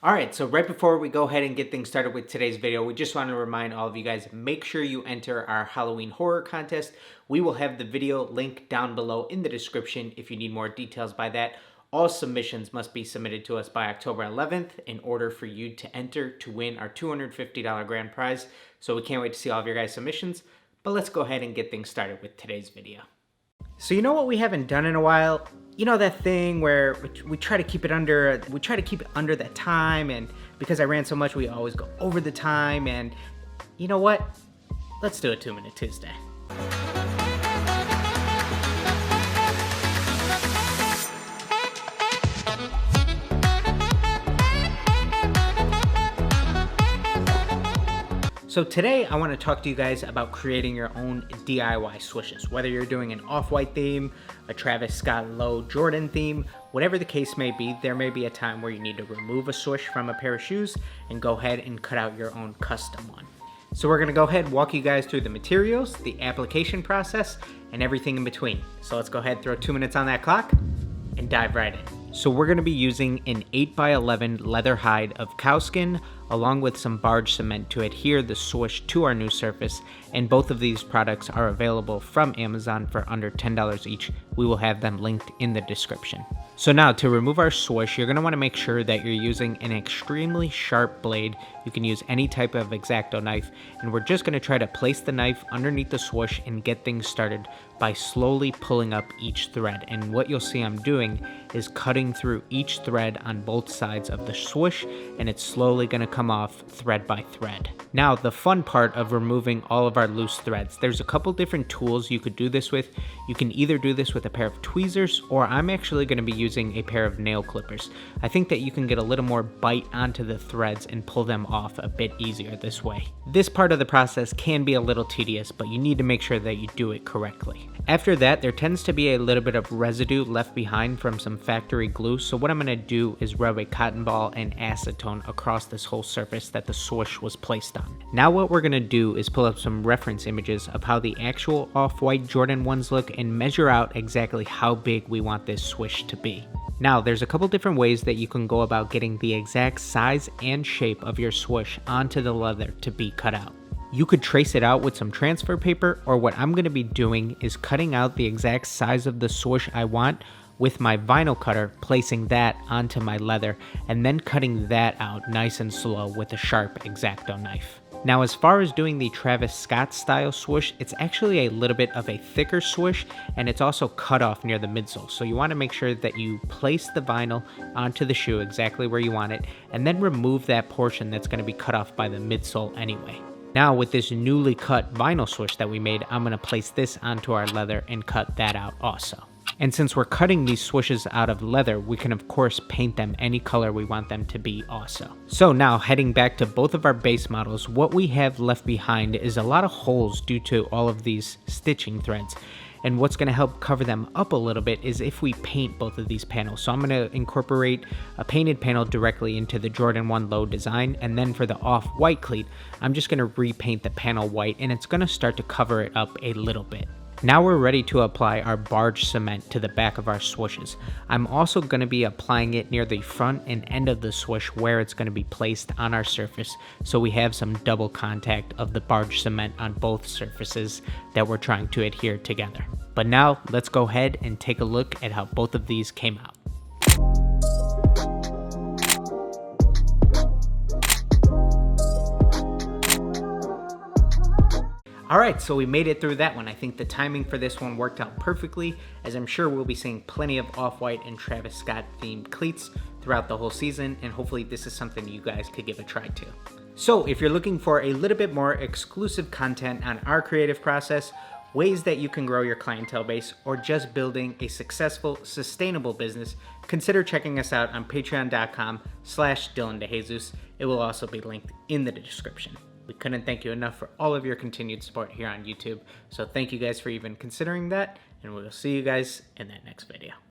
Alright, so right before we go ahead and get things started with today's video, we just want to remind all of you guys, make sure you enter our Halloween horror contest. We will have the video link down below in the description if you need more details by that. All submissions must be submitted to us by October 11th in order for you to enter to win our $250 grand prize. So we can't wait to see all of your guys' submissions, but let's go ahead and get things started with today's video. So you know what we haven't done in a while? You know that thing where we try to keep it under that time, and because I ran so much, we always go over the time, and you know what? Let's do a 2-Minute Tuesday. So today I want to talk to you guys about creating your own DIY swooshes. Whether you're doing an off-white theme, a Travis Scott Low Jordan theme, whatever the case may be, there may be a time where you need to remove a swoosh from a pair of shoes and go ahead and cut out your own custom one. So we're going to go ahead and walk you guys through the materials, the application process, and everything in between. So let's go ahead and throw 2 minutes on that clock and dive right in. So we're going to be using an 8x11 leather hide of cow skin along with some barge cement to adhere the swoosh to our new surface, and both of these products are available from Amazon for under $10 each. We will have them linked in the description. So now to remove our swoosh, you're going to want to make sure that you're using an extremely sharp blade. You can use any type of X-Acto knife, and we're just going to try to place the knife underneath the swoosh and get things started by slowly pulling up each thread. And what you'll see I'm doing is cutting through each thread on both sides of the swoosh, and it's slowly going to come off thread by thread. Now the fun part of removing all of our loose threads, there's a couple different tools you could do this with. You can either do this with a pair of tweezers, or I'm actually going to be using a pair of nail clippers. I think that you can get a little more bite onto the threads and pull them off a bit easier this way. This part of the process can be a little tedious, but you need to make sure that you do it correctly. After that, there tends to be a little bit of residue left behind from some factory glue, so what I'm going to do is rub a cotton ball and acetone across this whole surface that the swoosh was placed on. Now what we're going to do is pull up some reference images of how the actual off-white Jordan ones look and measure out exactly how big we want this swoosh to be. Now there's a couple different ways that you can go about getting the exact size and shape of your swoosh onto the leather to be cut out. You could trace it out with some transfer paper, or what I'm going to be doing is cutting out the exact size of the swoosh I want with my vinyl cutter, placing that onto my leather, and then cutting that out nice and slow with a sharp X-Acto knife. Now as far as doing the Travis Scott style swoosh, it's actually a little bit of a thicker swoosh, and it's also cut off near the midsole. So you want to make sure that you place the vinyl onto the shoe exactly where you want it, and then remove that portion that's going to be cut off by the midsole anyway. Now with this newly cut vinyl swoosh that we made, I'm going to place this onto our leather and cut that out also. And since we're cutting these swooshes out of leather, we can of course paint them any color we want them to be also. So now heading back to both of our base models, what we have left behind is a lot of holes due to all of these stitching threads. And what's going to help cover them up a little bit is if we paint both of these panels. So I'm going to incorporate a painted panel directly into the Jordan 1 Low design, and then for the off-white cleat, I'm just going to repaint the panel white, and it's going to start to cover it up a little bit. Now we're ready to apply our barge cement to the back of our swooshes. I'm also going to be applying it near the front and end of the swoosh where it's going to be placed on our surface, so we have some double contact of the barge cement on both surfaces that we're trying to adhere together. But now let's go ahead and take a look at how both of these came out. Alright, so we made it through that one. I think the timing for this one worked out perfectly, as I'm sure we'll be seeing plenty of off-white and Travis Scott themed cleats throughout the whole season, and hopefully this is something you guys could give a try to. So if you're looking for a little bit more exclusive content on our creative process, ways that you can grow your clientele base, or just building a successful, sustainable business, consider checking us out on patreon.com/Dillon DeJesus. It will also be linked in the description. We couldn't thank you enough for all of your continued support here on YouTube, so thank you guys for even considering that, and we'll see you guys in that next video.